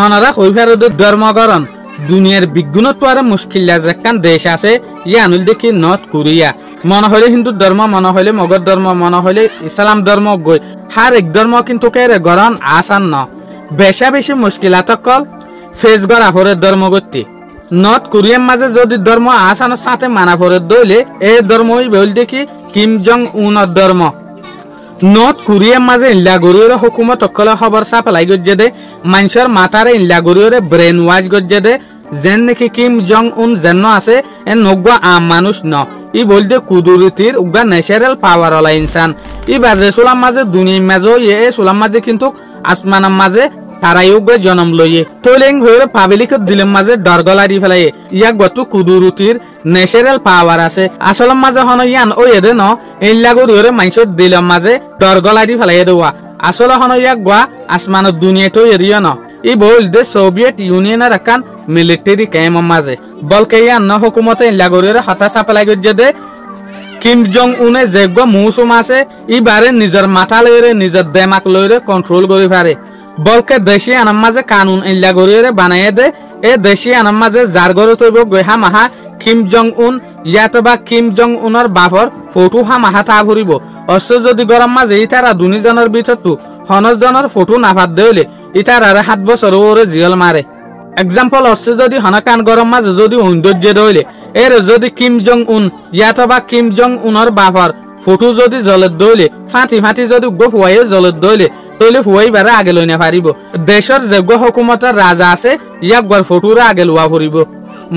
অনারা হইফারদের ধর্মকরণ দুনিয়ার বিজ্ঞানত আর মুশকিল যেখান দেশ আছে আনুল দেখি নর্থ কোরিয়া মনে হইলে হিন্দু ধর্ম মনে হইলে মগর ধর্ম মনে হইলে ইসলাম ধর্ম গই হার এক ধর্ম কিন্তু কেরে গরণ আসান ন বেশা বেশি মুশকিলাত কল ফেস গড়া ফরের ধর্ম গতি নর্থ কোরিয়ার মাঝে যদি ধর্ম আসানোর সাথে মানা ফরের দইলে এই ধর্মই বল দেখি কিম জং উনের ধর্ম নর্থ কোরিয়ার মাঝে ইল্লা গরিয়রে হুকুমত অকলে খবর সাপ্লাই গজ্জে দে মানুষের মাথারে ইল্লা গরিয়রে ব্রেন ওয়াশ গজ্জে দে যেন নাকি কিম জং উন যেন আছে এ নগ্গা আম মানুষ ন ই বলতে কুদুরতির উগা ন্যাচারাল পাওয়ার ওলা ইনসান ই বাজে সোলাম মাঝে দুনিয়ার মাঝে এ সোলাম মাঝে কিন্তু আসমানের মাঝে তারাই উগা জন্ম লইয়ে তোলেং হয়ে পাবলিকের দিলের মাঝে ডরগলা দি ফেলাই ইয়াক গত কুদুরতির ন্যাচারাল পাওয়ার আছে আসলের মাঝে হন ইয়ান ও এদে ন ইল্লা গরিয়রে মানুষের দিলের মাঝে ডরগলা দি ফেলাই দেওয়া আসলে হন ইয়াক গা আসমানের দুনিয়াটো এরিয়া ন ই বল দে সোভিয়েত ইউনিয়নের একান মিলিটারি ক্যাম্পের মাঝে বলকে ইয়ান হুকুমতে ইল্লা গরিয়রে হতা সাপ্লাই গজ্জে দে কিম জং উনে যেগ মৌসুম আছে ইবারে নিজের মাথা লইরে নিজের দেমাক লইরে কন্ট্রোল করি পারে বলকে দেশি আনার মাঝে কানুন ইল্লা গরিয়রে বানাইয়ে দে এ দেশি আনার মাঝে যার গড়ে তৈব গহা মাহা কিম জং উন ইয়াত বা কিম জং উনের বাপর ফটো হা মাহা তা ভরিব অস্ত যদি গরম মাঝে ইতারা দুনিজনের ভিতরতো হনজনের ফটো নাফাত দেলে ইতারা 7 বছর ওরে জিয়ল মারে এক্সাম্পল অস্ত যদি হনকান গরম মাঝে যদি সৌন্দর্য দইলে এর যদি কিম জং উন ইয়াত বা কিম জং উনের বাপর ফটো যদি জলত দইলে ফাটি ফাটি যদি গোফুয়াই জলত দইলে তৈলে ফুয়াই বারে আগে লই না পারিব দেশের যোগ্য হুকুমতের রাজা আছে ইয়াক গর ফটোরে আগে লোয়া ফুরিব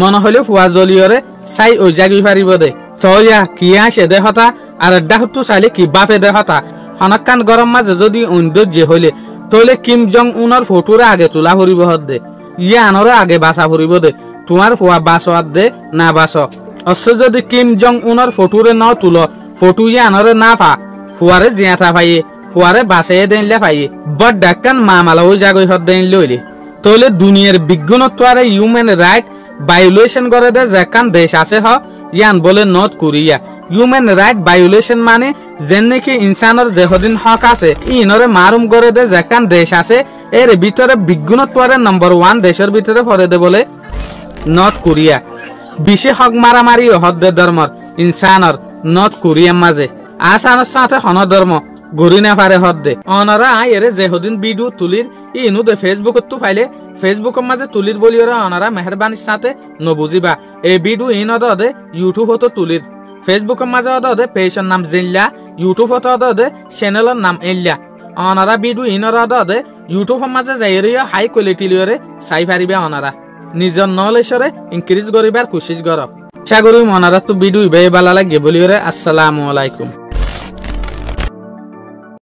মনে হইলে ফুয়া জলিয়রে চাই ওই জাগি পারিব দে চয়া কিয়া সে দেহতা আর ডাহতু চাইলে কি বাপে দেহতা হনকান গরম মাঝে যদি সৌন্দর্য হইলে তৈলে কিম জং উনের ফটোরে আগে তোলা ফুরিব হত দে ইয়া আনরে আগে বাসা ফুরিব দে তোমার ফুয়া বাসওয়াত দে না বাস অবশ্য যদি কিম জং উনের ফটোরে ন তুলো ফটো ইয়া আনরে না পা ফুয়ারে জিয়াতা পাইয়ে ফুয়ারে বাসে দেনলে পাইয়ে বট ডাক্কান মামালা ওই জাগই হত দেন লইলে তইলে দুনিয়ার বিজ্ঞানত আর হিউম্যান রাইট ভায়োলেশন করে দে যেখান দেশ আছে হ ইয়ান বলে north Korea human right violation মানে যেন নাকি ইনসানের যেহদিন হক আছে ইনরে মারুম করে দে যেখান দেশ আছে এর ভিতরে বিজ্ঞানত আর নম্বর 1 দেশের ভিতরে পড়ে দে বলে নর্থ কোরিয়া বিশে হক মারামারি হদ দে ধর্মর ইনসানর নর্থ কোরিয়ার মাঝে আসানোর সাথে হন ধর্ম গড়ি না পারে হদ দে অনারা এরে যেহদিন ভিডিও তুলির ইনু দে ফেসবুকত তো পাইলে ফেসবুকের মাঝে তুলির বলি ওরা অনারা মেহরবানির সাথে নবুজিবা এই ভিডিও ইন দে ইউটিউব হতো তুলির ফেসবুকের মাঝে দে পেজের নাম জিল্লা ইউটিউব হতো দে চ্যানেলের নাম ইল্লা অনারা ভিডিও ইনরা দে ইউটিউবের মাঝে যাইরিয়া হাই কোয়ালিটি লিওরে চাই পারিবে অনারা নিজের নলেজরে ইনক্রিজ করিবার কোশিশ কর আশা করি অনারা তো ভিডিও ভালো লাগে বলিওরে আসসালামু আলাইকুম।